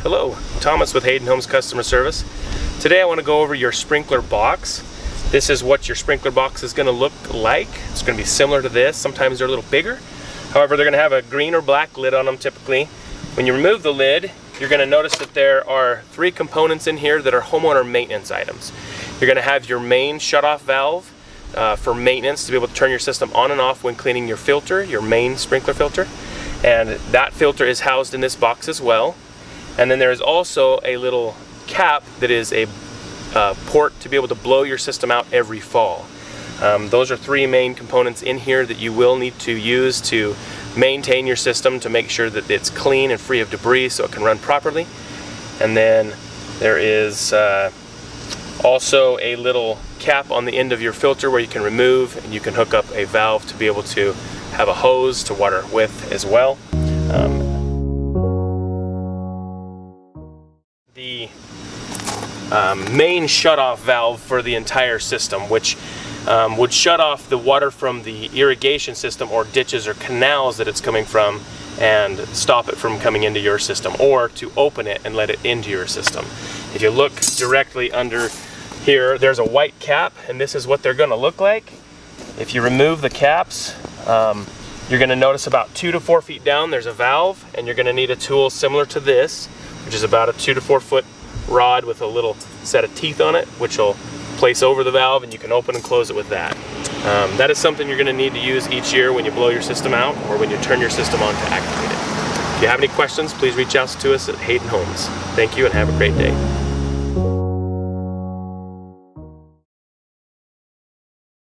Hello, Thomas with Hayden Home's customer service. Today I want to go over your sprinkler box. This is what your sprinkler box is going to look like. It's going to be similar to this. Sometimes they're a little bigger. However, they're going to have a green or black lid on them typically. When you remove the lid, you're going to notice that there are three components in here that are homeowner maintenance items. You're going to have your main shutoff valve for maintenance to be able to turn your system on and off when cleaning your filter, your main sprinkler filter. And that filter is housed in this box as well. And then there is also a little cap that is a port to be able to blow your system out every fall. Those are three main components in here that you will need to use to maintain your system to make sure that it's clean and free of debris so it can run properly. And then there is also a little cap on the end of your filter where you can remove, and you can hook up a valve to be able to have a hose to water with as well. The main shutoff valve for the entire system, which would shut off the water from the irrigation system or ditches or canals that it's coming from and stop it from coming into your system, or to open it and let it into your system. If you look directly under here, there's a white cap, and this is what they're going to look like. If you remove the caps, you're going to notice about 2 to 4 feet down there's a valve, and you're going to need a tool similar to this, which is about a 2 to 4 foot rod with a little set of teeth on it, which will place over the valve, and you can open and close it with that. That is something you're going to need to use each year when you blow your system out or when you turn your system on to activate it. If you have any questions, please reach out to us at Hayden Homes. Thank you and have a great day.